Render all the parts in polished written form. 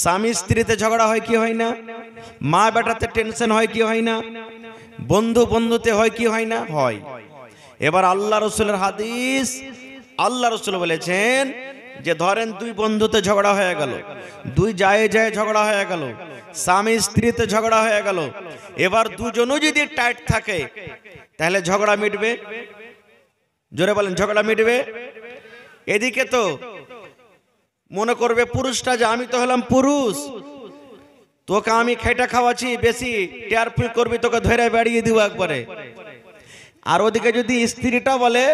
স্বামী স্ত্রীতে ঝগড়া হয় কি হয় না? মা বেটাতে টেনশন হয় কি হয় না? বন্ধু বন্ধুতে হয় কি হয় না? হয়। এবার আল্লাহ রসুলের হাদিস, আল্লাহ রসুল বলেছেন যে ধরেন দুই বন্ধুতে ঝগড়া হয়ে গেল, দুই যায় যায় ঝগড়া হয়ে গেল, স্বামী স্ত্রীতে ঝগড়া হয়ে গেল। এবার দুজনও যদি টাইট থাকে তাহলে ঝগড়া মিটবে? জোরে বলেন, ঝগড়া মিটবে? এদিকে তো মনে করবে পুরুষটা যে আমি তো হলাম পুরুষ, তোকে আমি খেটা খাওয়াচ্ছি, বেশি টেয়ার ফুল করবি তোকে ধরে বেড়িয়ে দিব একবারে। আর ওদিকে যদি স্ত্রীটা বলে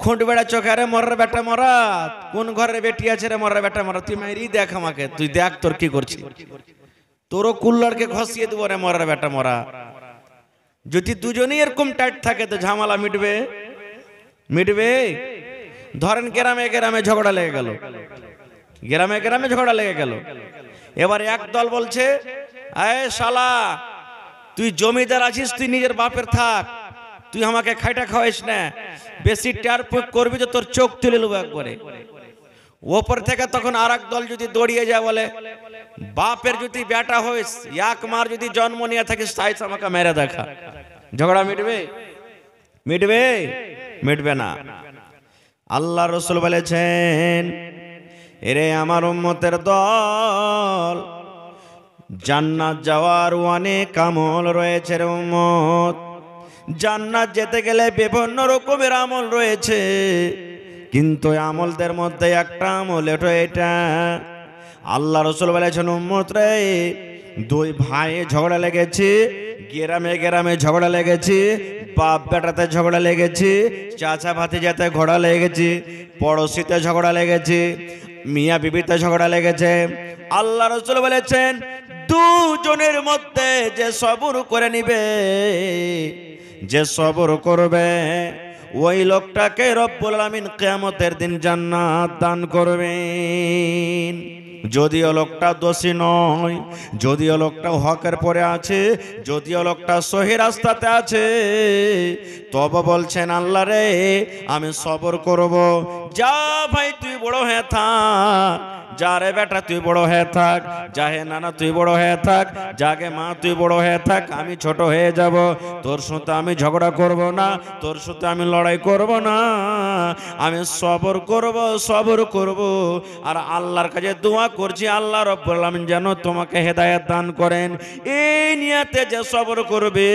খুঁট বেড়া চোখে, রে মরার বেটা মরা, কোন ঘরের বেটি আছে রে মরার বেটা মরা, তুই মাইরি দেখ আমাকে, তুই দেখ তোর কি করছিস, তোরও কুল্লারকে ঘষিয়ে দেবো রে মরার বেটা মরা। যদি দুজনেই এরকম টাইট থাকে তো ঝামেলা মিটবে? মিটবে? ধরেন গ্রামে গ্রামে ঝগড়া লেগে গেল, গ্রামে গ্রামে ঝগড়া লেগে গেল। এবার এক দল বলছে, এ শালা তুই জমিদার আছিস, তুই নিজের বাপের থাক, তুই আমাকে খাইটা খাওয়াইস না, বেশি টেয়ার করবি তো তোর চোখ তুলে নেবো একবারে। ওপর থেকে তখন আর এক দল যদি দৌড়িয়ে যায় বলে, বাপের যদি বেটা হইস, এক মার যদি জন্ম নিয়ে থাকিস, তাই আমাকে মেরে দেখা। ঝগড়া মিটবে? মিটবে? মিটবে না। আল্লাহ রসুল বলেছেন, এরে আমার উম্মতের দল, জান্নাত যাওয়ার অনেক আমল রয়েছে রে উম্মত। জান্নাত যেতে গেলে বিভিন্ন রকমের আমল রয়েছে, কিন্তু আমলদের মধ্যে একটা আমল এটা। আল্লাহ রসুল বলেছেন, উম্মত রে, দুই ভাই ঝগড়া লেগেছে, গ্রামে গ্রামে ঝগড়া লেগেছে, বাপ বেটাতে ঝগড়া লেগেছে, চাচা ভাতিজাতে ঝগড়া লেগেছে, পড়োশিতে ঝগড়া লেগেছে, মিয়া বিবিতে ঝগড়া লেগেছে। আল্লাহ রসুল বলেছেন, দুজনের মধ্যে যে সবর করে নিবে, যে সবর করবে, ওই লোকটাকে রব্বুল আলামিন কিয়ামতের দিন জান্নাত দান করবেন। যদিও লোকটা দোষী নয়, যদিও লোকটা হকের পরে আছে, যদিও লোকটা সহি রাস্তাতে আছে, তবে বলছেন আল্লাহ রে, আমি সবর করব। যা ভাই তুই বড় হয়ে থাক, যা রে বেটা তুই বড় হয়ে থাক, যা হে নানা তুই বড় হয়ে থাক, যাকে মা তুই বড় হয়ে থাক, আমি ছোট হয়ে যাব, তোর সাথে আমি ঝগড়া করব না, তোর সাথে আমি লড়াই করব না, আমি সবর করব, সবর করব। আর আল্লাহর কাছে দোয়া করছি, আল্লাহ রাব্বুল আলামিন যেন তোমাকে হেদায়েত দান করেন। এই নিয়তে যে সবর করবে,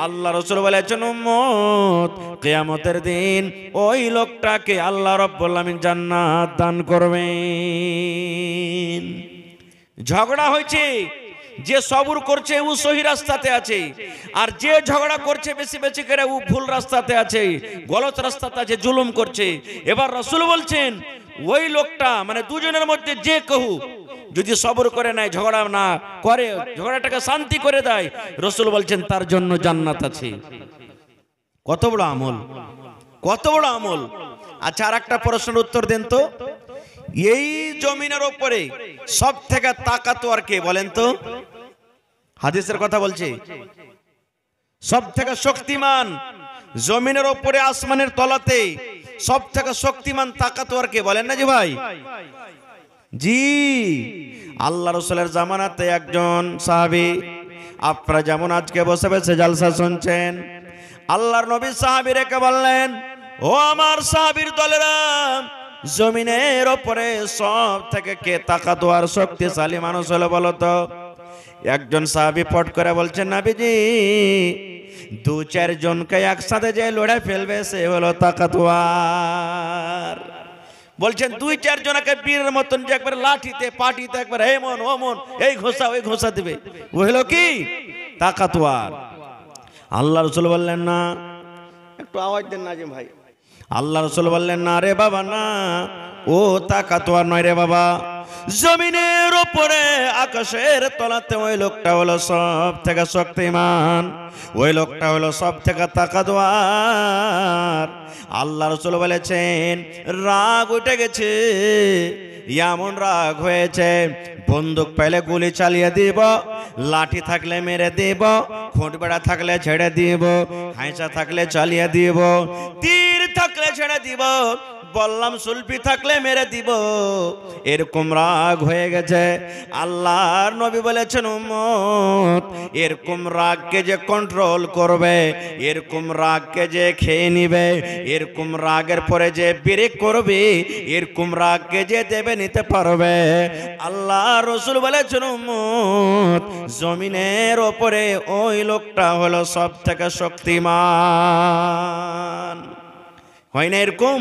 আল্লাহ রাসূল বলেছেন, উম্মত কিয়ামতের দিন ওই লোকটাকে আল্লাহ রাব্বুল আলামিন জান্নাত দান করবেন। ঝগড়া হয়েছে, যে সবর করছে ও সহি রাস্তাতে আছে, আর যে ঝগড়া করছে বেশি বেশি করে ও ভুল রাস্তাতে আছে, গলত রাস্তাতে আছে, জুলুম করছে। এবার রাসূল বলছেন, ওই লোকটা মানে দুজনের মধ্যে যে কেউ যদি সবর করে নেয়, ঝগড়া না করে, ঝগড়াটাকে শান্তি করে দেয়, রাসূল বলছেন তার জন্য জান্নাত আছে। কত বড় আমল, কত বড় আমল। আচ্ছা, আর একটা প্রশ্নের উত্তর দেন তো, এই জমিনের উপরে সব থেকে তাকাতওয়ার কে বলেন তো? হাদিসের কথা বলছে, সব থেকে শক্তিমান জমিনের উপরে আসমানের তলাতে সব থেকে শক্তিমান তাকাতওয়ার কে বলেন না জি ভাই? জি, আল্লাহ রাসূলের জামানাতে একজন সাহাবী, আপনারা যেমন আজকে বসে বসে জালসা শুনছেন, আল্লাহর নবী সাহাবী রেখে বললেন, ও আমার সাহাবীর দলেরা, জমিনের উপরে সব থেকে কে তাকাতওয়ার শক্তিশালী মানুষ হলো বলো তো? একজন সাহাবী পট করে বলছেন, নবীজি, দু চার জনকে একসাথে যে লড়ে ফেলবে সে হলো তাকাতওয়ার। বলছেন দুই চার জনকে বীরের মতন যে একবার লাঠিতে পাটিতে একবার এমন ওমন এই ঘোষা ওই ঘোষা দিবে, ও হলো কি? তাকাতওয়ার। আল্লাহ রাসূল বললেন না, একটু আওয়াজ দেন না যে ভাই। আল্লাহ রাসূল বললেন, না রে বাবা না, ও তাকাতওয়ার নয় রে বাবা, জমিনের উপরে আকাশের তলাতে ওই লোকটা হলো সব থেকে শক্তিমান, ওই লোকটা হলো সব থেকে তাকাতওয়ার। আল্লাহ রাসূল বলেছেন, রাগ উঠে গেছে, এমন রাগ হয়েছে, বন্দুক পেলে গুলি চালিয়ে দিব, লাঠি থাকলে মেরে দিব, খুঁট বেড়া থাকলে ছেড়ে দিব, হাঁচা থাকলে চালিয়ে দিব, তীর থাকলে ছেড়ে দিব, বললাম সুলফি থাকলে মেরে দিব, এরকম রাগ হয়ে গেছে। আল্লাহর নবী বলেছেন উম্মত এরকম রাগকে যে কন্ট্রোল করবে, এরকম রাগকে যে খেয়ে নিবে, এরকম রাগের পরে যে ব্রেক করবে, এরকম রাগকে যে দেবে নিতে পারবে, আল্লাহ রসুল বলেছেন উম্মত জমিনের ওপরে ওই লোকটা হলো সব থেকে শক্তিমান। হয় না এরকম?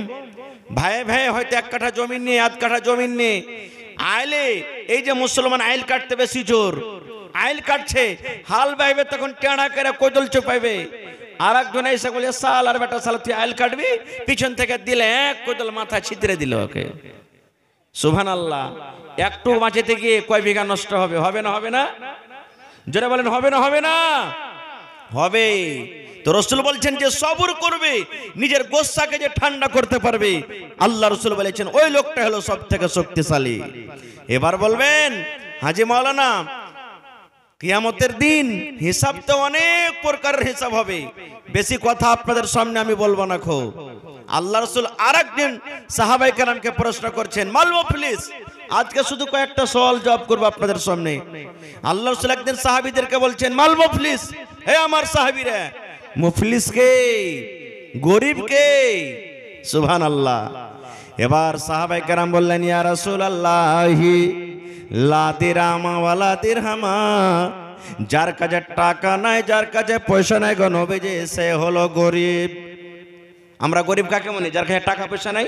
ভাই ভাই হয়তো 1 কাঠা জমি নিয়ে 1 কাঠা জমি নিয়ে আইলে, এই যে মুসলমান আইল কাটতে বেশি জোর, আইল কাটছে, হাল বাইবে তখন টেঁড়া করে কোদল চোপাইবে, আর একজন এসে বলে সাল আর বেটা সাল তুই আইল কাটবি, পিছন থেকে দিলে এক কোদল মাথা ছিতরে দিল ওকে। সুবহানাল্লাহ। একটু বাঁচাতে গিয়ে কয় বিঘা নষ্ট হবে? হবে না? হবে না? যারা বলেন হবে না? হবে না? হবে। তো রাসূল বলছেন যে সবর করবে, নিজের গোসাকে যে ঠান্ডা করতে পারবে, আল্লাহ রাসূল বলেছেন ওই লোকটা হলো সবথেকে শক্তিশালী। এবার বলবেন হাজী মাওলানা কিয়ামতের দিন হিসাব তো অনেক প্রকারের হিসাব হবে, বেশি কথা আপনাদের সামনে আমি বলবো না। খো আল্লাহ রাসূল আরেকদিন সাহাবায়ে কেরামকে প্রশ্ন করছেন মাল মুফলিস। আজকে শুধু কয়েকটা সওয়াল জবাব করব আপনাদের সামনে। আল্লাহ রাসূল একদিন সাহাবীদেরকে বলছেন মাল মুফলিস, হে আমার সাহাবীরা, মুফলিস কে? গরিব কে? সুবহানাল্লাহ। এবার সাহাবায়ে কেরাম বললেন ইয়া রাসূলুল্লাহি লা দিরহামা ওয়ালা দিরহামা, যার কাছে টাকা নাই, যার কাছে পয়সা নাই গো নবীজি, সে হলো গরিব। আমরা গরিব কাকে বলি? যার কাছে টাকা পয়সা নাই।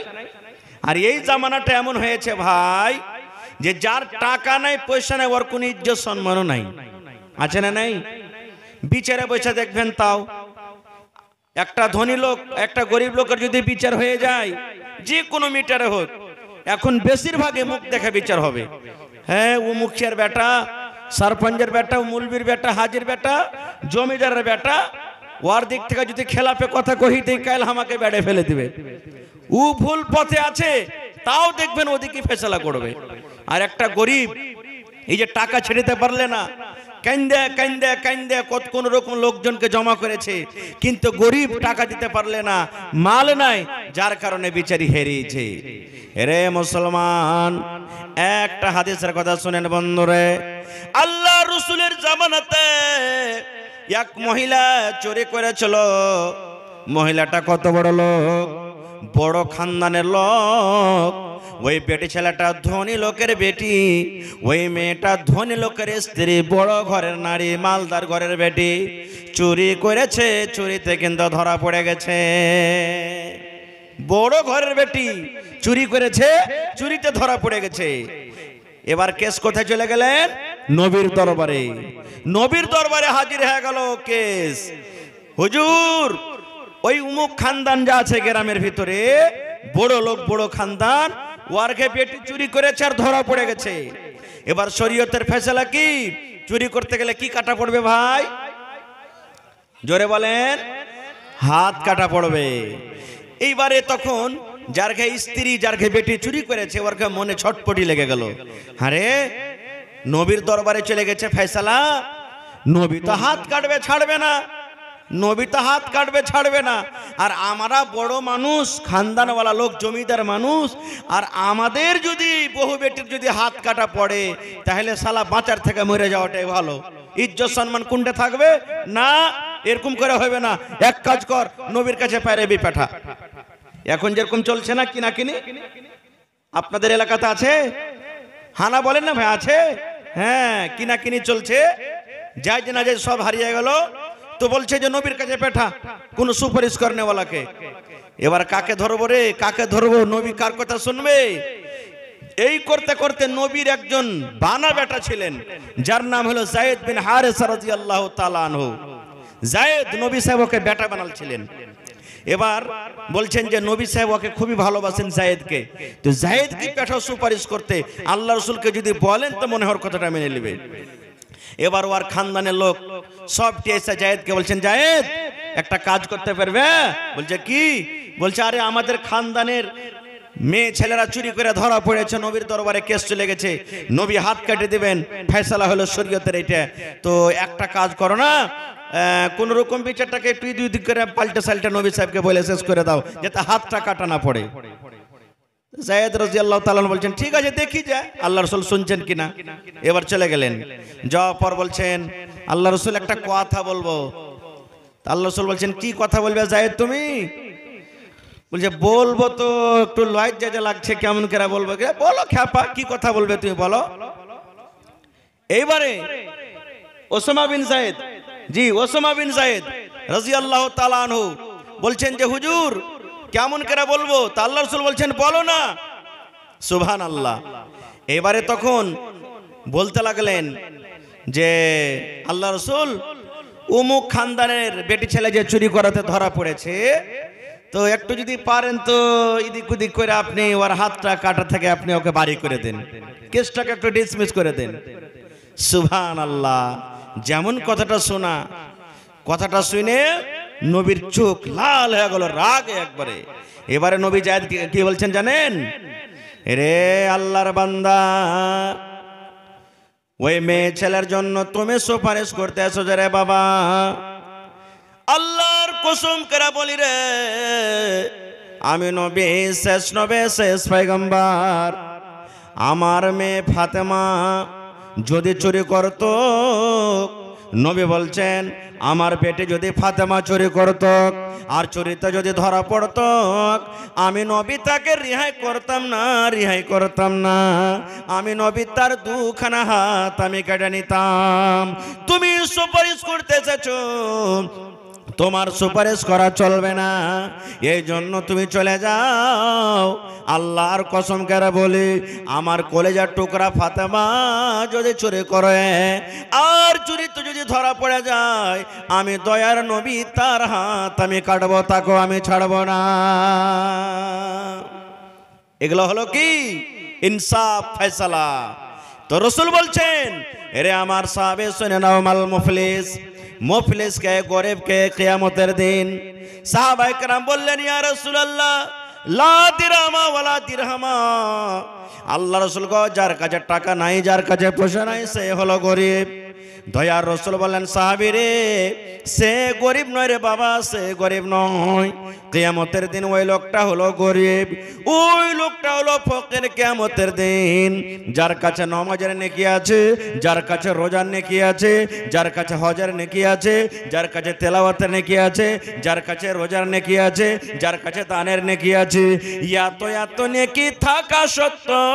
আর এই জামানাটা এমন হয়েছে ভাই যে যার টাকা নাই পয়সা নাই ওর কোনো ইজ্জত সম্মানও নাই। আছে না নাই? বিচারে পয়সা দেখবেন, তাও একটা ধনী লোক একটা গরিব লোকের যদি বিচার হয়ে যায়, যে কোনো মিটারে হোক, এখন বেশিরভাগে মুখ দেখা বিচার হবে। হ্যাঁ, ও মুখিয়ার বেটা, সরপঞ্চের বেটা, ও মুলবির বেটা, হাজির বেটা, জমিদারের বেটা, ওর দিক থেকে যদি খেলাপে কথা কহিতে কাল আমাকে বেড়ে ফেলে দিবে। ও ভুল পথে আছে, তাও দেখবেন ওদিকে ফেসলা করবে। আর একটা গরিব এই যে টাকা ছেড়েতে পারলে না, কান্দে কান্দে কান্দে কত কোন রকম লোকজনকে জমা করেছে, কিন্তু গরিব টাকা দিতে পারলে না, মাল নাই, যার কারণে বিচারি হেরিয়েছে। রে মুসলমান, একটা হাদিসের কথা শুনেন বন্ধুরে। আল্লাহ রসুলের জামানাতে এক মহিলা চুরি করেছিল। মহিলাটা কত বড় লোক, বড় খানদানের লোক। ওই বেটি ছেলেটা ধনী লোকের বেটি, ওই মেয়েটা ধনী লোকের স্ত্রী, বড় ঘরের নারী, মালদার ঘরের বেটি। চুরি করেছে, চুরিতে কিন্তু ধরা পড়ে গেছে। বড় ঘরের বেটি চুরি করেছে, চুরিতে ধরা পড়ে গেছে। এবার কেস কোথায় চলে গেলেন? নবীর দরবারে। নবীর দরবারে হাজির হয়ে গেল কেস। হুজুর, ওই উমুক খানদান যা আছে গ্রামের ভিতরে, বড় লোক, বড় খানদান, ওয়ারকে বেটি চুরি করেছে আর ধরা পড়ে গেছে। এবার শরীয়তের ফয়সালা কি? চুরি করতে গেলে কি কাটা পড়বে ভাই? জোরে বলেন। হাত কাটা পড়বে। এইবারে তখন যার ঘে স্ত্রী, যার ঘে বেটি চুরি করেছে, ওর মনে ছটপটি লেগে গেল। আরে নবীর দরবারে চলে গেছে ফয়সালা, নবী তো হাত কাটবে ছাড়বে না, নবী তো হাত কাটবে ছাড়বে না। আর আমরা বড় মানুষ, খানদানওয়ালা লোক, জমিদার মানুষ, আর আমাদের যদি বহু বেটির যদি হাত কাটা পড়ে, তাহলে শালা বাঁচার থেকে মরে যাওয়াটাই ভালো। ইজ্জত সম্মান কোনটা থাকবে? না, এরকম করে হবে না। এক কাজ কর, নবীর কাছে পায়রাবি পাঠা। এখন যেরকম চলছে না কিনা কিনি, আপনাদের এলাকাতে আছে? হানা বলেন না ভাই, আছে? হ্যাঁ, কিনা কিনি চলছে, যাই যে না যাই সব হারিয়ে গেল। তো বলছে যে নবীর কাছে পাঠা কোন সুপারিশ করনেওয়ালাকে। এবার কাকে ধরবো রে, কাকে ধরবো? নবী কার কথা শুনবে? এই করতে করতে নবীর একজন বানা বেটা ছিলেন, যার নাম হলো যায়েদ বিন হারেসা রাদিয়াল্লাহু তাআলা আনহু। যায়েদ নবী সাহেব ওকে বেটা বানালছিলেন। এবার বলছেন যে নবী সাহেব ওকে খুবই ভালোবাসেন যায়েদকে, তো যায়েদকে পাঠাও সুপারিশ করতে। আল্লাহ রাসূলকে যদি বলেন তো মনে হওয়ার কথাটা মেনে নেবে। এবার ওর খানদানের লোক সব এসে যায়েদকে বলছেন, যায়েদ একটা কাজ করতে পারবে? বলছে কি? বলছে আরে আমাদের খানদানের মেয়ে ছেলেরা চুরি করে ধরা পড়েছে, নবীর দরবারে কেস চলে গেছে, নবী হাত কেটে দিবেন, ফয়সালা হলো শরীয়তের এটা। তো একটা কাজ করো না, কোন রকম বিচারটাকে একটু দুই দিক করে পাল্টে সাল্টে নবী সাহেবকে বলে শেষ করে দাও, যাতে হাতটা কাটা না পড়ে। যায়েদ রাদিয়াল্লাহু তাআলা বলছেন ঠিক আছে দেখি যায় আল্লাহ রাসূল শুনছেন কিনা। এবার চলে গেলেন, যাওয়ার পর বলছেন আল্লাহ রাসূল একটা কথা বলবো। আল্লাহ রাসূল বলছেন কি কথা বলবে যায়েদ তুমি? বলছে বলবো তো একটু লজ্জা যে লাগছে, কেমন করে বলবো? বলো খ্যাপা কি কথা বলবে তুমি বলো। এইবারে ওসামা বিন যায়েদ, জি ওসামা বিন যায়েদ রাদিয়াল্লাহু তাআলা আনহু বলছেন যে হুজুর কেমন করে বলবো? তা আল্লাহ রাসূল বলছেন বলো না। সুবহানাল্লাহ। এবারে তখন বলতে লাগলেন যে আল্লাহ রাসূল উমুক খানদানের বেটি ছেলে যে চুরি করাতে ধরা পড়েছে, তো একটু যদি পারেন তো এদিক ওদিক করে আপনি ওর হাতটা কাটা থেকে আপনি ওকে বাড়ি করে দেন, কেসটাকে একটু ডিসমিস করে দেন। সুবহানাল্লাহ। যেমন কথাটা শোনা, কথাটা শুনে নবীর চোখ লাল হয়ে গেল রাগে একবারে। এবারে নবী যায়েদ কি বলছেন জানেন? রে আল্লাহর বান্দা, ওই মেয়ে ছেলের জন্য তুমি সুপারিশ করতে আসো যে রে বাবা, আল্লাহর কসম করে বলি রে, আমি নবী, শেষ নবী, শেষ পয়গম্বর, আমার মেয়ে ফাতেমা যদি চুরি করত, নবী বলছেন আমার পেটে যদি ফাতেমা চুরি করত আর চুরিতে যদি ধরা পড়ত, আমি নবী তাকে রিহাই করতাম না, রিহাই করতাম না। আমি নবী তার দুখানা হাত আমি কেটে নিতাম। তুমি সুপারিশ করতে চাচ্ছো, তোমার সুপারিশ করা চলবে না, এই জন্য তুমি চলে যাও। আল্লাহর কসম করে বলি, আমার কলেজার টুকরা ফাতেমা যদি চুরি করে আর চুরিতে যদি ধরা পড়ে যায়, আমি দয়ার নবী তার হাত আমি কাটবো, তাকে আমি ছাড়বো না। এগুলো হলো কি ইনসাফ ফয়সালা। তো রাসূল বলছেন এরে আমার সাহাবে শুনে নাও, মাল মুফলিস, মুফলিস কে, গরিব কে কিয়ামতের দিন। সাহাবায়ে কেরাম বললেন ইয়া রাসূলুল্লাহ লা দিরহামা ওয়ালা দিরহামা। আল্লাহ রাসূল গো, যার কাছে টাকা নাই, যার কাছে পয়সা নাই, সে হলো গরিব। দয়ার রাসূল বললেন সাহাবী রে, সে গরিব নয় রে বাবা, সে গরিব নয়। কিয়ামতের দিন ওই লোকটা হলো গরিব, ওই লোকটা হলো ফকির। কিয়ামতের দিন যার কাছে নামাজের নেকি আছে, যার কাছে রোজার নেকি আছে, যার কাছে হজের নেকি আছে, যার কাছে তেলাওয়াতের নেকি আছে, যার কাছে রোজার নেকি আছে, যার কাছে দানের নেকি আছে, এত নেকি থাকা সত্ত্বেও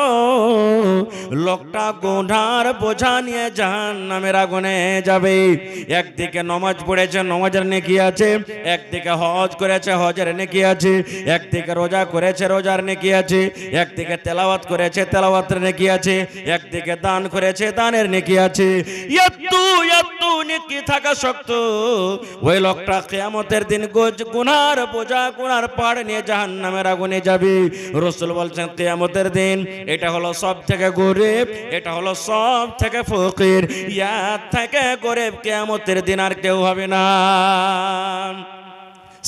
লোকটা গুনার বোঝা নিয়ে জাহান্নামের আগুনে যাবে। একদিকে নামাজ পড়েছে, নামাজের নেকি আছে, একদিকে হজ করেছে, হজের নেকি আছে, একদিকে রোজা করেছে, রোজার নেকি আছে, একদিকে তেলাওয়াত করেছে, তেলাওয়াতের নেকি আছে, একদিকে দান করেছে, দানের নেকি আছে। এত নেকি থাকা সত্ত্বেও ওই লোকটা কিয়ামতের দিন গুনার বোঝা, গুনার পাহাড় নিয়ে জাহান্নামের আগুনে যাবে। রাসূল বলছেন কিয়ামতের দিন এটা হলো সব থেকে গরিব, এটা হলো সব থেকে ফকির, ইয়ার থেকে গরিব কিয়ামতের দিন আর কেউ হবে না।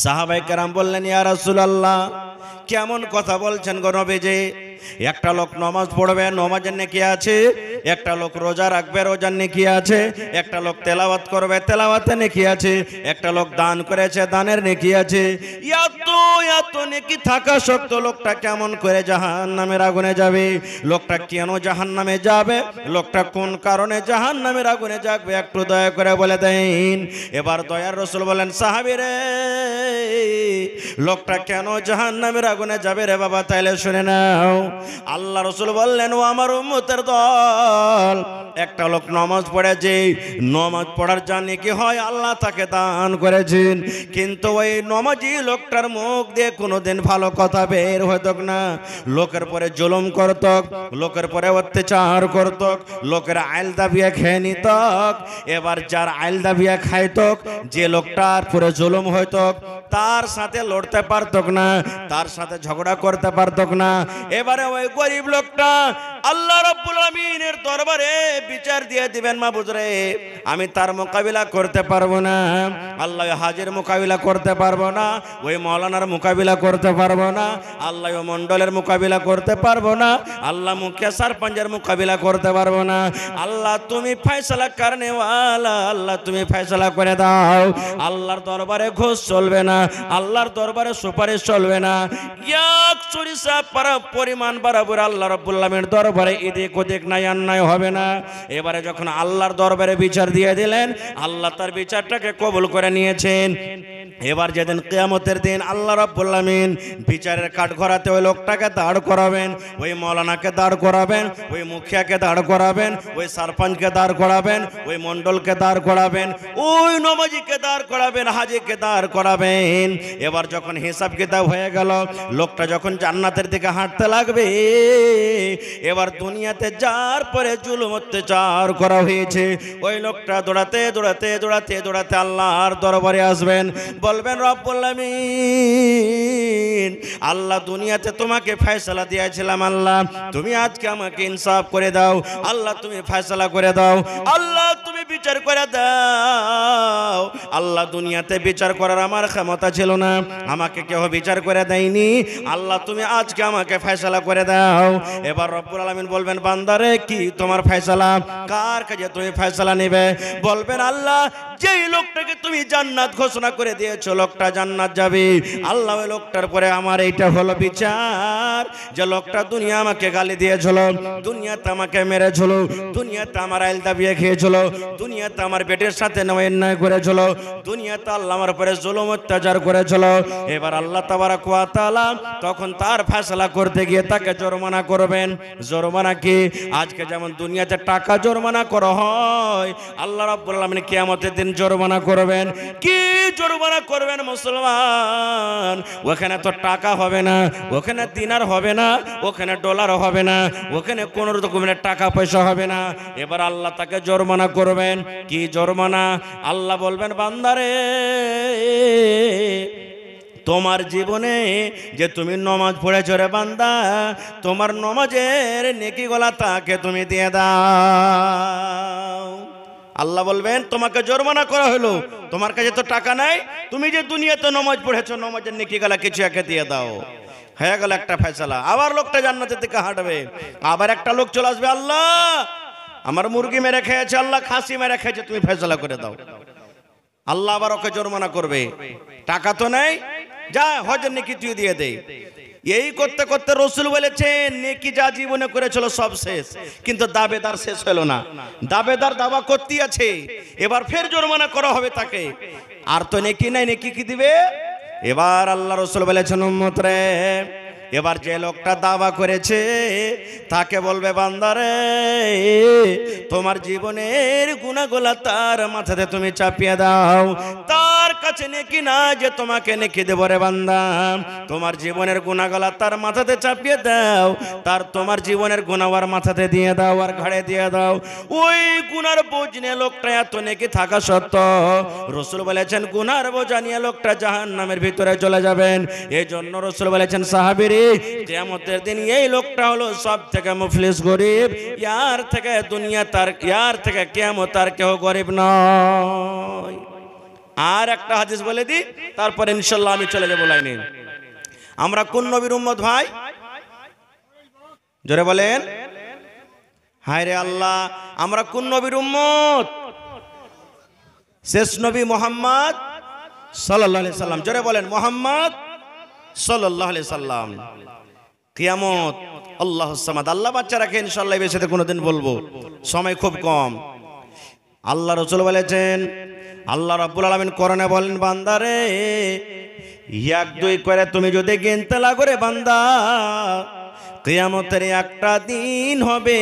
সাহাবায়ে কেরাম বললেন ইয়া রাসূলুল্লাহ কেমন কথা বলছেন গো নবীজি? একটা লোক নামাজ পড়বে, নামাজের নেকি আছে, একটা লোক রোজা রাখবে, রোজার নেকি আছে, একটা লোক তেলাওয়াত করবে, তেলাওয়াতের নেকি আছে, একটা লোক দান করেছে, দানের নেকি আছে। এত নেকি থাকা সত্ত্বেও লোকটা কেমন করে জাহান্নামের আগুনে যাবে? লোকটা কেন জাহান্নামে যাবে? লোকটা কোন কারণে জাহান্নামের আগুনে যাবে? একটু দয়া করে বলে দেন। এবার দয়ার রাসূল বলেন সাহাবী রে, লোকটা কেন জাহান্নামের আগুনে যাবে রে বাবা? তাইলে শুনে নাও। আল্লাহ রাসূল বললেন ও আমার উম্মতের দল, একটা লোক নামাজ পড়েছে, নামাজ পড়ার জানি কি হয় আল্লাহ তাকে দান করেছেন, কিন্তু ওই নামাজি লোকটার মুখ দিয়ে কোনোদিন ভালো কথা বের হতো না। লোকের পরে জুলুম করত, লোকের পরে অত্যাচার করত, লোকের আইল দাবিয়ে খেয়ে নিত। এবার যার আইল দাবিয়ে খাইত, যে লোকটার পরে জুলুম হইত, তার সাথে লড়তে পারত না, তার সাথে ঝগড়া করতে পারত না। এবারে ওই গরিব লোকটা আল্লাহ রাব্বুল আলামিনের দরবারে বিচার দিয়ে দিবেন মাবুদ রে আমি তার মোকাবিলা করতে পারবো না, আল্লাহ হাজির মোকাবিলা করতে পারবো না, ওই মাওলানার মোকাবিলা করতে পারবো না, আল্লাহ মন্ডলের মোকাবিলা করতে পারবো না, আল্লাহ মুখিয়া সারপঞ্চের মোকাবিলা করতে পারবো না। আল্লাহ তুমি ফয়সালা করনেওয়ালা, আল্লাহ তুমি ফয়সালা করে দাও। আল্লাহর দরবারে ঘুষ চলবে না, আল্লাহর দরবারে সুপারিশ চলবে না, এক সরিষা পরিমাণ বরাবর আল্লাহ রাব্বুল আলামিনের দরবারে এদিক ওদিক নাই অন্যায় হবে না। এবারে যখন আল্লাহর দরবারে বিচার দিয়ে দিলেন, আল্লাহ তার বিচারটাকে কবুল করে নিয়েছেন। এবার যেদিন কিয়ামতের দিন আল্লাহ রাব্বুল আলামিন বিচারের কাঠগড়াতে ওই লোকটাকে দাঁড় করাবেন, ওই মাওলানাকে দাঁড় করাবেন, ওই মুখিয়াকে দাঁড় করাবেন, ওই সারপঞ্চকে দাঁড় করাবেন, ওই মন্ডলকে দাঁড় করাবেন, ওই নমাজিকে দাঁড় করাবেন, হাজিকে দাঁড় করাবেন। এবার যখন হিসাব কিতাব হয়ে গেল, লোকটা যখন জান্নাতের দিকে হাঁটতে লাগবে, এবার দুনিয়াতে যার পরে জুলুম অত্যাচার করা হয়েছে ওই লোকটা দৌড়াতে দৌড়াতে দৌড়াতে দৌড়াতে আল্লাহর দরবারে আসবেন, বলবেন রব্বুল আমিন আল্লাহ দুনিয়াতে তোমাকে ফয়সালা দিয়েছিলাম, আল্লাহ তুমি আজকে আমাকে ইনসাফ করে দাও, আল্লাহ তুমি ফয়সালা করে দাও, আল্লাহ তুমি বিচার করে দাও। আল্লাহ দুনিয়াতে বিচার করার আমার ক্ষমতা ছিল না, আমাকে কেউ বিচার করে দেয়নি, আল্লাহ তুমি আজকে আমাকে ফয়সালা করে দাও। এবার রব্বুল আলামিন বলবেন বান্দারে কি তোমার ফয়সালা, কার কাছে তুমি ফয়সালা নেবে? বলবেন আল্লাহ যেই লোকটাকে তুমি জান্নাত ঘোষণা করে দিয়েছো লোকটা জান্নাত যাবে, আল্লাহ ওই লোকটার পরে আমার এইটা হলো বিচার, যে লোকটা দুনিয়া আমাকে গালি দিয়েছিল, দুনিয়াতে আমাকে মেরেছিল, দুনিয়াতে আমার আইল দাবিয়ে খেয়েছিল, দুনিয়াতে আমার পেটের সাথে অন্যায় করেছিল, দুনিয়াতে আল্লাহ আমার পরে জুলুম অত্যাচার করেছিল। এবার আল্লাহ তাবারক ওয়া তাআলা তখন তার ফয়সালা করতে গিয়ে তাকে জরিমানা করবেন। জরিমানা কি? আজকে যেমন দুনিয়াতে টাকা জরিমানা করা হয়, আল্লাহ রাব্বুল আলামিন কিয়ামতের দিন জরিমানা করবেন। কি জরিমানা করবেন মুসলমান? ওখানে তো টাকা হবে না, ওখানে দিনার হবে না, ওখানে ডলার হবে না, ওখানে কোন রকমের টাকা পয়সা হবে না। এবার আল্লাহ তাকে জরিমানা করবেন। কি জরিমানা? আল্লাহ বলবেন বান্দারে তোমার জীবনে যে তুমি নমাজ পড়েছো রে বান্দা, তোমার নমাজের নেকিগুলা তাকে তুমি দিয়ে দাও। আল্লাহ বলবেন তোমাকে জরিমানা করা হলো, তোমার কাছে তো টাকা নাই, তুমি যে দুনিয়াতে নমাজ পড়েছো নমাজের নেকিগুলা কিছু একে দিয়ে দাও। হয়ে গেল একটা ফয়সালা। আবার লোকটা জান্নাতের দিকে হাঁটবে, আবার একটা লোক চলে আসবে, আল্লাহ আমার মুরগি মেরে খেয়েছে, আল্লাহ খাসি মেরে খেয়েছে, তুমি ফয়সালা করে দাও। আল্লাহ আবার ওকে জরিমানা করবে, টাকা তো নেই, যা হজের নেকি তুই দিয়ে দে। এই করতে করতে রাসূল বলেছেন নেকি যা জীবনে করেছিল সব শেষ, কিন্তু দাবেদার শেষ হলো না, দাবেদার দাবা করতে আছে, এবার ফের জরিমানা করা হবে তাকে। আর তো নেকি নাই, নেকি কি দিবে? এবার আল্লাহ রাসূল বলেছেন উম্মত রে, এবার যে লোকটা দাবা করেছে তাকে বলবে বান্দারে তোমার জীবনের গুনাহগুলো তার মাথাতে তুমি চাপিয়ে দাও, তার কাছে নেকি না যে তোমাকে নেকি দেব রে বান্দা, তোমার জীবনের গুনাহগুলো তার মাথাতে চাপিয়ে দাও, তার তোমার জীবনের গুনাহর মাথাতে দিয়ে দাও আর ঘাড়ে দিয়ে দাও। ওই গুনার বোঝ নিয়ে লোকটা এত নেকি থাকা সত্ত্বেও রাসূল বলেছেন গুনার বোঝা নিয়ে লোকটা জাহান্নামের ভিতরে চলে যাবেন। এই জন্য রাসূল বলেছেন সাহাবীরে কিয়ামতের দিন এই লোকটা হলো সব থেকে মুফলিস গরিব, ইয়ার থেকে দুনিয়া তার, ইয়ার থেকে কিয়ামত আর কেউ গরিব নয়। আর একটা হাদিস বলে দিই, তারপর ইনশাআল্লাহ আমি চলে যাব লাইনে। আমরা কোন নবীর উম্মত ভাই? জোরে বলেন। হায় রে আল্লাহ, আমরা কোন নবীর উম্মত? শেষ নবী মুহাম্মদ সাল্লাল্লাহু আলাইহি সাল্লাম। জোরে বলেন মুহাম্মদ সাল্লাল্লাহু আলাইহি সাল্লাম। কিয়ামত আল্লাহুস সামাদ, আল্লাহ বাচ্চা রাখে ইনশাআল্লাহ এই বিষয়ে কোনোদিন বলবো, সময় খুব কম। আল্লাহ রাসূল বলেছেন, আল্লাহ রাব্বুল আলামিন কোরআনে বলেন বান্দারে এক দুই করে তুমি যদি গিনতে লাগো রে বান্দা, কিয়ামতের একটা দিন হবে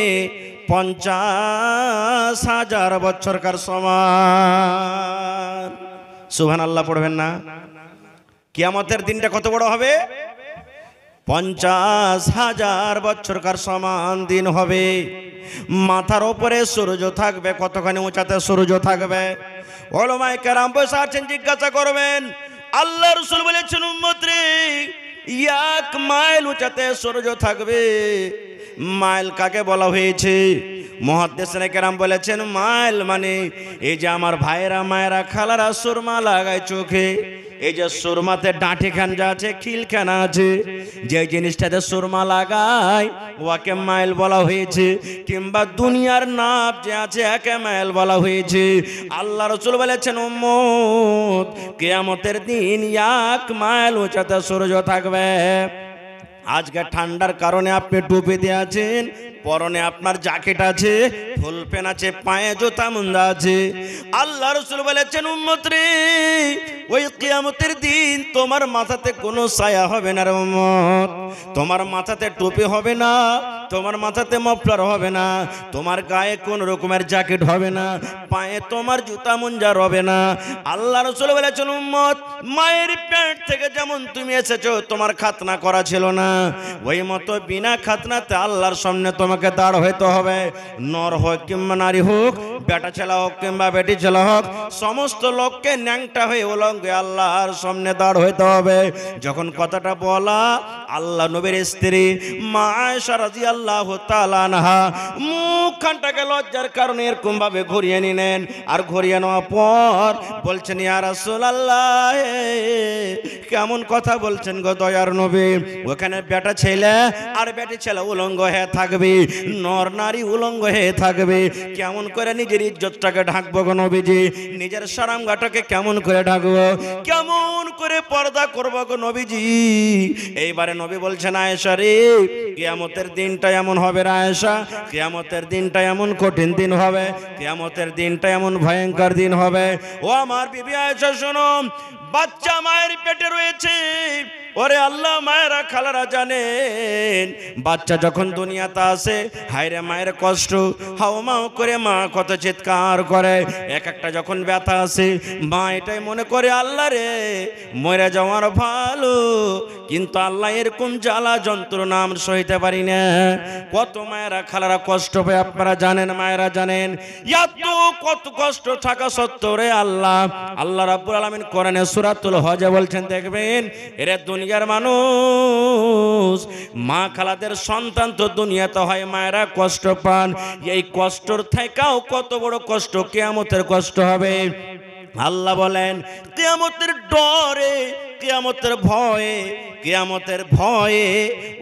50,000 বছরকার সমান। সুবহানাল্লাহ পড়বেন না? কিয়ামতের দিনটা কত বড় হবে? 50,000 বছরকার সমান দিন হবে। মাথার উপরে সূর্য থাকবে, কতখানি উঁচাতে সূর্য থাকবে? ওলামায়ে কেরাম বসে আছেন, জিজ্ঞাসা করবেন। আল্লাহ রাসূল বলেছেন উম্মত রে 1 মাইল উঁচাতে সূর্য থাকবে, মাইল কাকে বলা হয়েছে? মুহাদ্দিসিনে কেরাম বলেছেন মাইল মানে এই যে আমার ভাইরা মায়েরা খালারা সুরমা লাগায় চোখে, এই যে সুরমাতে ডাঁটি খান যা আছে, খিলখানা আছে, যে জিনিসটাতে সুরমা লাগায় ওকে মাইল বলা হয়েছে। কিংবা দুনিয়ার নাপ যে আছে একে মাইল বলা হয়েছে। আল্লাহ রাসূল বলেছেন উম্মত কিয়ামতের দিন 1 মাইল উঁচাতে সূর্য থাকবে। আজকে ঠান্ডার কারণে আপনি টুপি দিয়ে আছেন, পরনে আপনার জ্যাকেট আছে, ফুল প্যান্ট আছে, পায়ে জুতা মুন্দা আছে। আল্লাহ রাসূল বলেছেন উম্মত রে, ওই কিয়ামতের দিন তোমার মাথাতে কোনো ছায়া হবে না রে উম্মত, তোমার মাথাতে টুপি হবে না, তোমার মাথাতে মফলার হবে না, তোমার গায়ে কোন রকমের জ্যাকেট হবে না, পায়ে তোমার জুতা মুঞ্জা হবে না। আল্লাহ রাসূল বলেছেন উম্মত মায়ের পেট থেকে যেমন তুমি এসেছো তোমার খাতনা করা ছিল না, ওই মতো বিনা খাতনাতে আল্লাহর সামনে তোমাকে দাঁড় হইতে হবে। নর হোক কিংবা নারী হোক, বেটা ছেলে হোক কিংবা বেটি ছেলে হোক, সমস্ত লোককে ন্যাংটা হয়ে উলঙ্গে আল্লাহর সামনে দাঁড় হইতে হবে। যখন কথাটা বলা, আল্লাহ নবীর স্ত্রী মা আয়েশা রাদিয়াল্লাহু তাআলা আনহা মুখখানটাকে লজ্জার কারণে এরকম ভাবে ঘুরিয়ে নিলেন। আর ঘুরিয়ে নেওয়ার পর বলছেন ইয়া রাসূলুল্লাহ, কেমন কথা বলছেন গো দয়ার নবী? ওখানে বেটা ছেলে আর বেটি ছেলে উলঙ্গ হয়ে থাকবে, নর নারী উলঙ্গ হয়ে থাকবে, কেমন করে নিজের ইজ্জতটাকে ঢাকবো গো নবীজি? নিজের সারামগাটাকে কেমন করে ঢাকবো, কেমন করে পর্দা করবো গো নবীজি? এইবারে নবী বলছেন আয়েশা রে, কিয়ামতের দিনটা এমন হবে রে আয়েশা, কিয়ামতের দিনটা এমন কঠিন দিন হবে, কিয়ামতের দিনটা এমন ভয়ঙ্কর দিন হবে। ও আমার বিবি আয়েশা শোনো, বাচ্চা মায়ের পেটে রয়েছে, ওরে আল্লাহ মায়েরা খালারা জানেন, বাচ্চা যখন দুনিয়াতে আসে হায়রে মায়ের কষ্ট, হাও মাও করে মা কত চিৎকার করে। এক একটা যখন ব্যথা আসে মা এটাই মনে করে আল্লাহ রে মরে যাওয়ার ভালো, কিন্তু আল্লাহ এরকম জ্বালা যন্ত্রণা আমরা সইতে পারি না। কত মায়েরা খালারা কষ্ট পায় আপনারা জানেন, মায়েরা জানেন। এত কত কষ্ট থাকা সত্ত্বেও রে আল্লাহ রাব্বুল আলামিন কোরআনে সূরাতুল হজে বলছেন, দেখবেন এরা দুনিয়ার মানুষ, মা খালাদের সন্তান তো দুনিয়াতে হয়, মায়েরা কষ্ট পান। এই কষ্টর থেকেও কত বড় কষ্ট কিয়ামতের কষ্ট হবে। আল্লাহ বলেন কিয়ামতের ডরে, কিয়ামতের ভয়ে, কিয়ামতের ভয়ে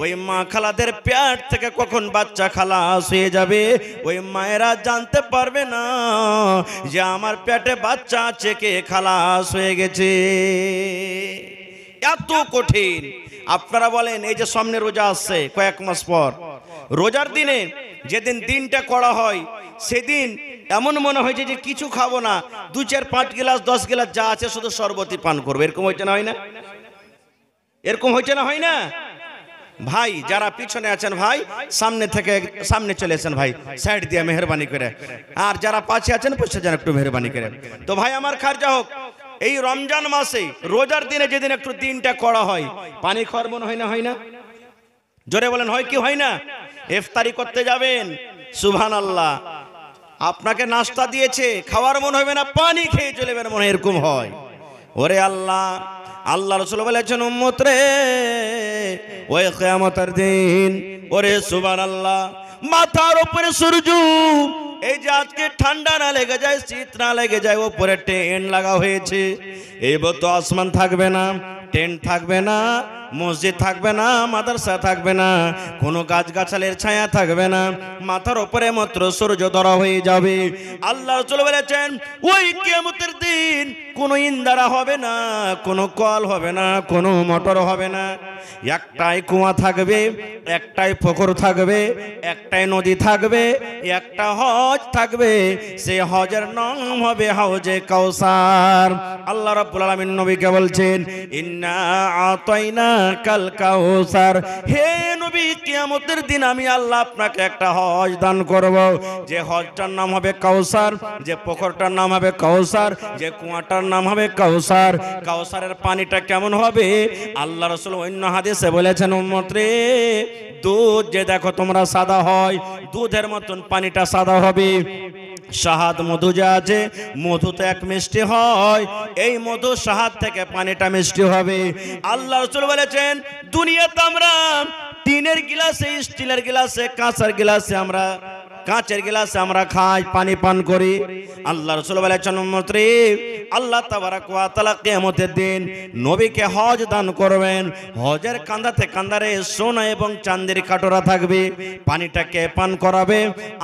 ওই মা খালাদের পেট থেকে কখন বাচ্চা খালাস হয়ে যাবে ওই মায়েরা জানতে পারবে না যে আমার পেটে বাচ্চা আছে, কে খালাস হয়ে গেছে। এত কঠিন। আপনারা বলেন এই যে সামনে রোজা আসছে কয়েক মাস পর, রোজার দিনে যেদিন দিনটা করা হয় সেদিন এমন মনে হয়েছে যে কিছু খাবো না, 2, 4, 5 গ্লাস 10 গ্লাস যা আছে শুধু শরবতই পান করবো। এরকম হয়েছে না, হয় না? এরকম হয়েছে না, হয় না? ভাই যারা পিছনে আছেন ভাই সামনে থেকে সামনে চলে আসেন ভাই, সাইড দিয়ে মেহরবানি করে। আর যারা পাশে আছেন পাশে যান একটু মেহরবানি করে। তো ভাই আমার খারজা হোক, এই রমজান মাসে রোজার দিনে যেদিন একটু দিনটা করা হয় পানি খাওয়ার মনে হয় না, হয় না? জোরে বলেন হয় কি হয় না? ইফতারি করতে যাবেন, সুবহানাল্লাহ, আপনাকে নাস্তা দিয়েছে, খাওয়ার মন হবে না, পানি খেয়ে চলে যাবেন মনে এরকম হয়। ওরে আল্লাহ রাসূল বলেছেন উম্মত রে, ওই কিয়ামতের দিন, ওরে সুবহানাল্লাহ, মাথার উপরে সূর্য, এই যে আজকে ঠান্ডা না লেগে যায়, শীত না লেগে যায়, উপরে টেন্ট লাগা হয়েছে, এবার তো আসমান থাকবে না, টেন্ট থাকবে না, মসজিদ থাকবে না, মাদ্রাসা থাকবে না, কোনো গাছগাছালের ছায়া থাকবে না, মাথার উপরে মাত্র সূর্য ধরা হয়ে যাবে। আল্লাহ রাসূল বলেছেন ওই কিয়ামতের দিন কোনো ইন্দারা হবে না, কোনো কল হবে না, কোনো মোটর হবে না, একটাই কুয়া থাকবে, একটাই পুকুর থাকবে, একটাই নদী থাকবে, একটা হজ থাকবে, সেই হজের নাম হবে হাউজে কাউসার। আল্লাহ রাব্বুল আলামিন নবীকে বলছেন ইন্না আতাইনা কাল কাউসার, হে নবী কিয়ামতের দিন আমি আল্লাহ আপনাকে একটা হজ দান করব, যে হজটার নাম হবে কাউসার, যে পুকুরটার নাম হবে কাউসার, যে কুয়াটার নাম হবে কাউসার। কাউসারের পানিটা কেমন হবে? আল্লাহ রাসূল অন্য হাদিসে বলেছেন উম্মত রে, দুধ যে দেখো তোমরা সাদা হয়, দুধের মতন পানিটা সাদা হবে। শাহাদ মধু যা আছে, মধু তো এক মিষ্টি হয়, এই মধু শাহাদ থেকে পানিটা মিষ্টি হবে। আল্লাহ রাসূল বলেছেন দুনিয়াতে আমরা টিনের গ্লাসে, স্টিলের গ্লাসে, কাঁচের গ্লাসে আমরা কাঁচের গ্লাসে আমরা খাই, পানি পান করি। আল্লাহ রাসূল বলেছেন উম্মত রে, আল্লাহ তাবারক ওয়া তাআলা কিয়ামতের দিন নবীকে হজ দান করবেন। হজের কাঁদাতে কাঁদারে সোনা এবং চাঁদের কাটোরা থাকবে, পানিটাকে পান করাবে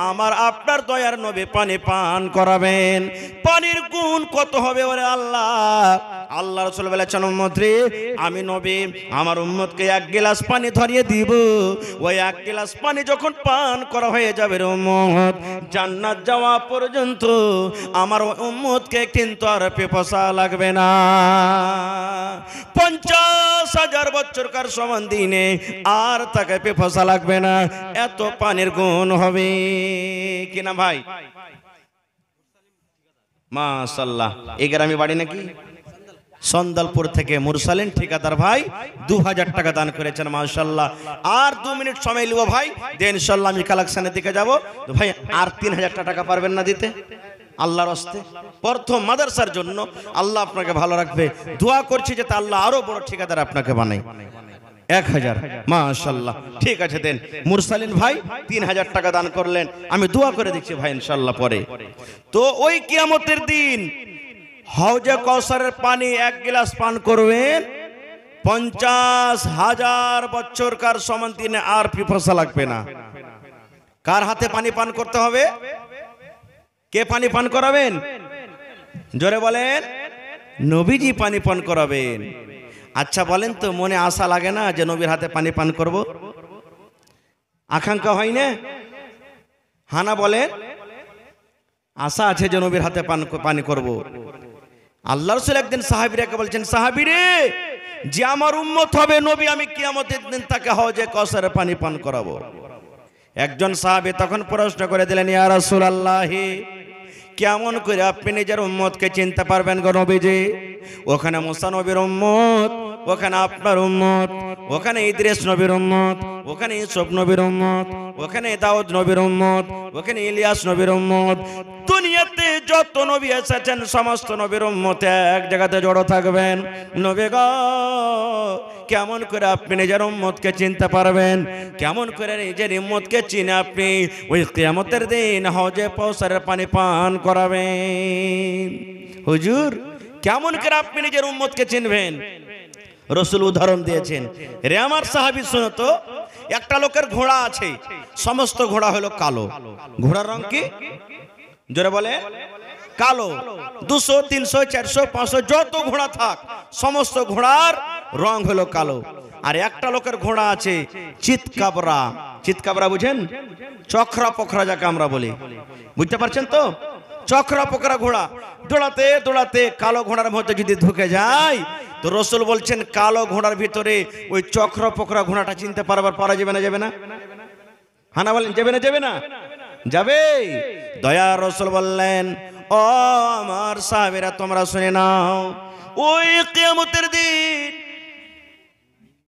আমার আপনার দয়ার নবী, পানি পান করাবেন। পানির গুণ কত হবে ওরে আল্লাহ! আল্লাহ রাসূল বলেছেন উম্মত রে, আমি নবী আমার উম্মতকে এক গ্লাস পানি ধরিয়ে দিব। ওই এক গ্লাস পানি যখন পান করা হয়ে যাবে রে উম্মত, জান্নাত যাওয়া পর্যন্ত আমার উম্মতকে কিন্তু আর পিপাসা লাগবে না। 50,000 বছরকার সমান দিনে আর তাকে পিপাসা লাগবে না, এত পানির গুণ হবে কিনা ভাই? মাশাআল্লাহ। এই গ্রামে বাড়ি নাকি? সন্দালপুর থেকে মুরসালিন ঠিকাদার ভাই 2000 টাকা দান করেছেন, মাশাআল্লাহ। আর 2 মিনিট সময় লিব ভাই, দেন ইনশাআল্লাহ আমি কালেকশনের দিকে যাব। তো ভাই আর 3000 টাকা পারবেন না দিতে আল্লাহর হস্তে? প্রথম মাদ্রাসার জন্য আল্লাহ আপনাকে ভালো রাখবে, দোয়া করছি যাতে আল্লাহ আরো বড় ঠিকাদার আপনাকে বানায়। 1000, মাশাআল্লাহ। ঠিক আছে, দেন। মুরসালিন ভাই 3000 টাকা দান করলেন, আমি দোয়া করে দিচ্ছি ভাই ইনশাআল্লাহ পরে। তো ওই কিয়ামতের দিন হাউজে কাউসারের পানি এক গ্লাস পান করবেন, 50,000 বছরকার সমান দিনে আর পিপাসা লাগবে না। কার হাতে পানি পান করতে হবে? কে পানি পান করাবেন? জোরে বলেন। নবীজি পানি পান করাবেন। আচ্ছা বলেন তো, মনে আশা লাগে না যে নবীর হাতে পানি পান করব? আকাঙ্ক্ষা হয় না? হানা বলেন, আশা আছে যে নবীর হাতে পানি করব। আল্লাহ রাসূল একদিন সাহাবীরাকে বলছেন, সাহাবীরে, যে আমার উম্মত হবে নবী, আমি কিয়ামতের দিন তাকে হাউজে কাউসারের পানি পান করাবো। একজন সাহাবী তখন প্রশ্ন করে দিলেন, ইয়া রাসূলুল্লাহ, কেমন করে আপনি নিজের উম্মতকে চিনতে পারবেন গো নবীজি? ওখানে মুসা নবীর উম্মত, ওখানে আপনার উম্মত, ওখানে ইদ্রিস নবীর উম্মত, ওখানে ইউসুফ নবীর উম্মত, ওখানে দাউদ নবীর উম্মত, ওখানে ইলিয়াস নবীর উম্মত। দুনিয়াতে যত নবী এসেছেন সমস্ত নবীর উম্মত এক জায়গাতে জড়ো থাকবেন। নবী গো, কেমন করে আপনি নিজের উম্মতকে চিনতে পারবেন? কেমন করে নিজের উম্মতকে চিনে আপনি ওই কিয়ামতের দিন হাউজে কাউসারের পানি পান করাবেন? হুজুর, কেমন করে আপনি নিজের উম্মতকে চিনবেন? রাসূল উদাহরণ দিয়েছেন। রে আমার সাহাবী, শোনো তো, একটা লোকের ঘোড়া আছে, সমস্ত ঘোড়া হলো কালো। ঘোড়ার রং কি? জোরে বলে। কালো। 200, 300, 400, 500 যত ঘোড়া থাক, সমস্ত ঘোড়ার রং হলো কালো। আর একটা লোকের ঘোড়া আছে চিতকাবরা। চিতকাবরা বুঝেন? চক্রা পোখরা যাকে আমরা বলি, বুঝতে পারছেন তো? চক্রা পোখরা ঘোড়া দৌড়াতে দৌড়াতে কালো ঘোড়ার মধ্যে যদি ঢুকে যায়, তো রাসূল বলছেন কালো ঘোড়ার ভিতরে ওই চক্র পোখরা ঘোড়াটা চিনতে পারা যাবে না? যাবে না? হানা বলেন, যাবে না? যাবে না? যাবে। দয়ার রাসূল বললেন, ও আমার সাহাবীরা, তোমরা শুনে নাও, ওই কিয়ামতের দিন